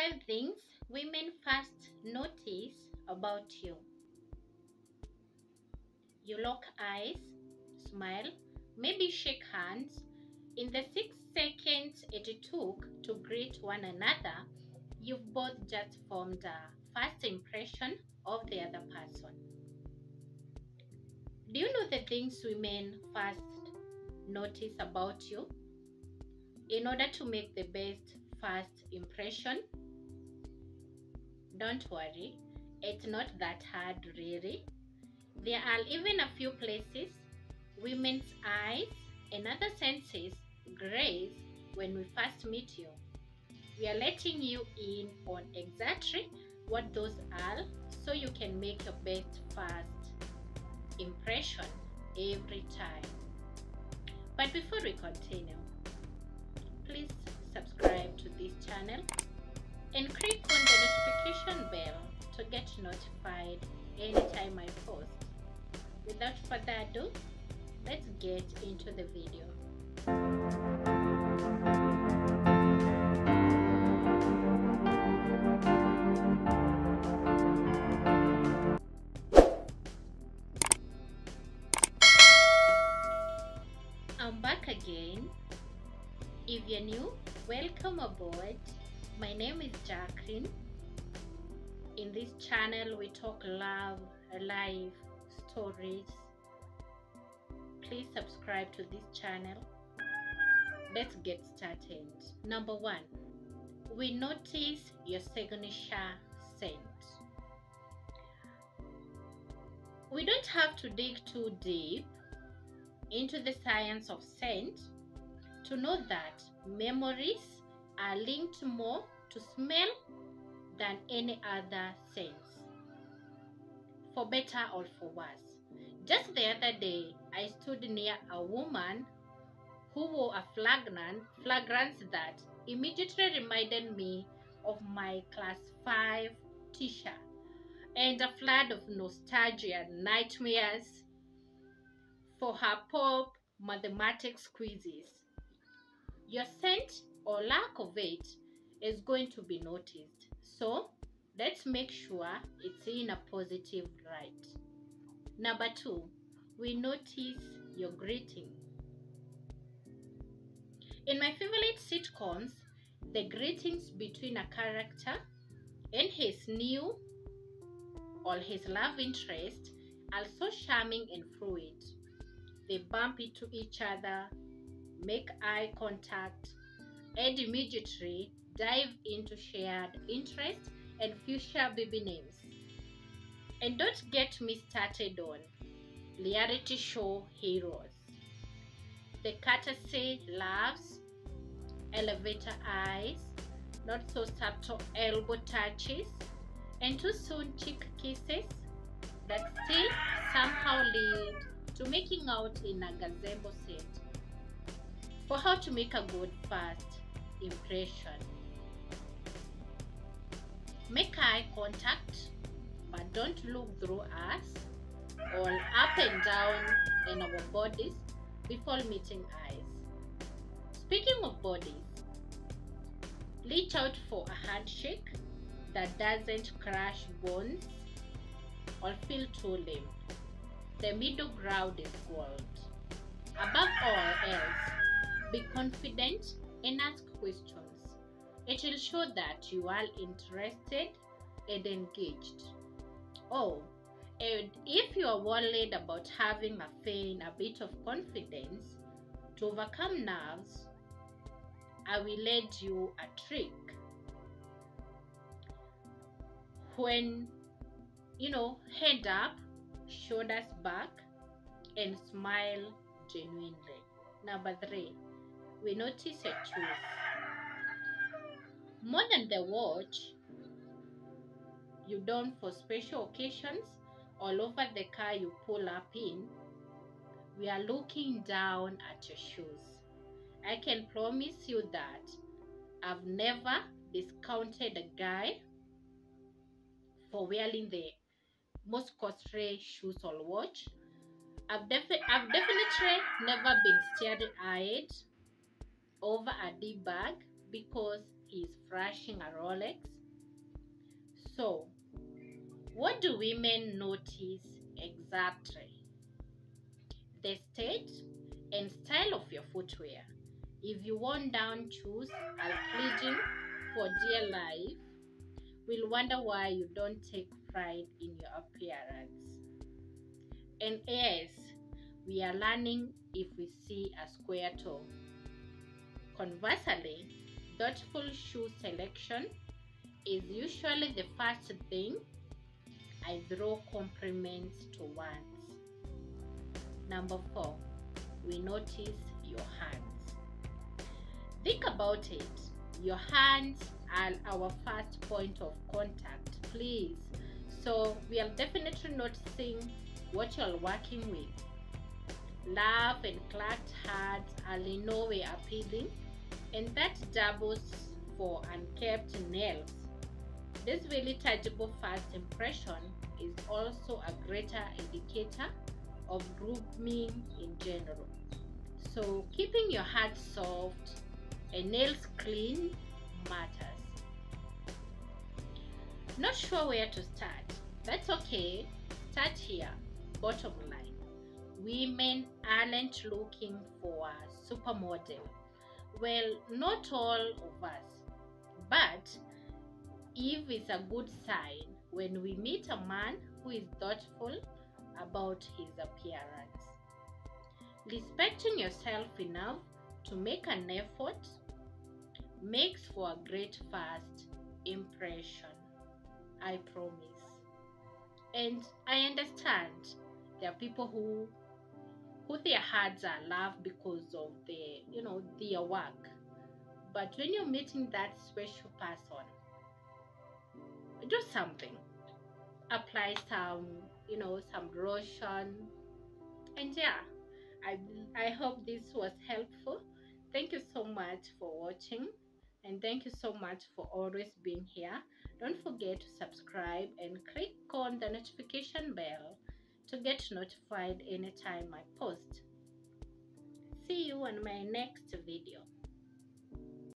5 things women first notice about you. You lock eyes, smile, maybe shake hands. In the 6 seconds it took to greet one another, you've both just formed a first impression of the other person. Do you know the things women first notice about you? In order to make the best first impression, don't worry, it's not that hard really. There are even a few places women's eyes and other senses graze when we first meet you. We are letting you in on exactly what those are so you can make your best first impression every time. But before we continue, please subscribe to this channel and click on the notification bell to get notified anytime I post. Without further ado, let's get into the video. I'm back again. If you're new, welcome aboard. My name is Jacque. In this channel, we talk love, life, stories. Please subscribe to this channel. Let's get started. Number 1, we notice your signature scent. We don't have to dig too deep into the science of scent to know that memories are linked more to smell than any other sense, for better or for worse. Just the other day, I stood near a woman who wore a fragrance that immediately reminded me of my class 5 teacher, and a flood of nostalgia and nightmares for her pop mathematics quizzes. Your scent or lack of it is going to be noticed, so let's make sure it's in a positive light. Number 2, we notice your greeting. In my favorite sitcoms, the greetings between a character and his new or his love interest are so charming and fluid. They bump into each other, make eye contact, and immediately dive into shared interest and future baby names. And don't get me started on reality show heroes. The courtesy laughs, elevator eyes, not so subtle elbow touches, and too soon cheek kisses that still somehow lead to making out in a gazebo set. For how to make a good first impression: make eye contact, but don't look through us or up and down in our bodies before meeting eyes. Speaking of bodies, reach out for a handshake that doesn't crush bones or feel too limp. The middle ground is gold. Above all else, be confident and ask questions. It will show that you are interested and engaged. Oh, and if you are worried about having a bit of confidence to overcome nerves, I will lend you a trick. When head up, shoulders back, and smile genuinely. Number 3, we notice your shoes. More than the watch you don for special occasions all over the car you pull up in, we are looking down at your shoes. I can promise you that I've never discounted a guy for wearing the most costly shoes or watch. I've definitely never been stared-eyed over a D bag because he's flashing a Rolex. So, what do women notice exactly? The state and style of your footwear. If you worn down shoes are pleading for dear life, we'll wonder why you don't take pride in your appearance. And yes, we are learning if we see a square toe. Conversely, thoughtful shoe selection is usually the first thing I throw compliments towards. Number 4, we notice your hands. Think about it. Your hands are our first point of contact, please. So we are definitely noticing what you're working with. Love and clapped hands are in no way appealing, and that doubles for unkept nails. This really tangible first impression is also a greater indicator of grooming in general. So keeping your hands soft and nails clean matters. Not sure where to start? That's okay. Start here. Bottom line. Women aren't looking for a supermodel. Well, not all of us. But if it's a good sign when we meet a man who is thoughtful about his appearance. Respecting yourself enough to make an effort makes for a great first impression. I promise. And I understand there are people who their hearts are loved because of their work. But when you're meeting that special person, do something. Apply some lotion. And yeah, I hope this was helpful. Thank you so much for watching. And thank you so much for always being here. Don't forget to subscribe and click on the notification bell to get notified anytime I post. See you on my next video.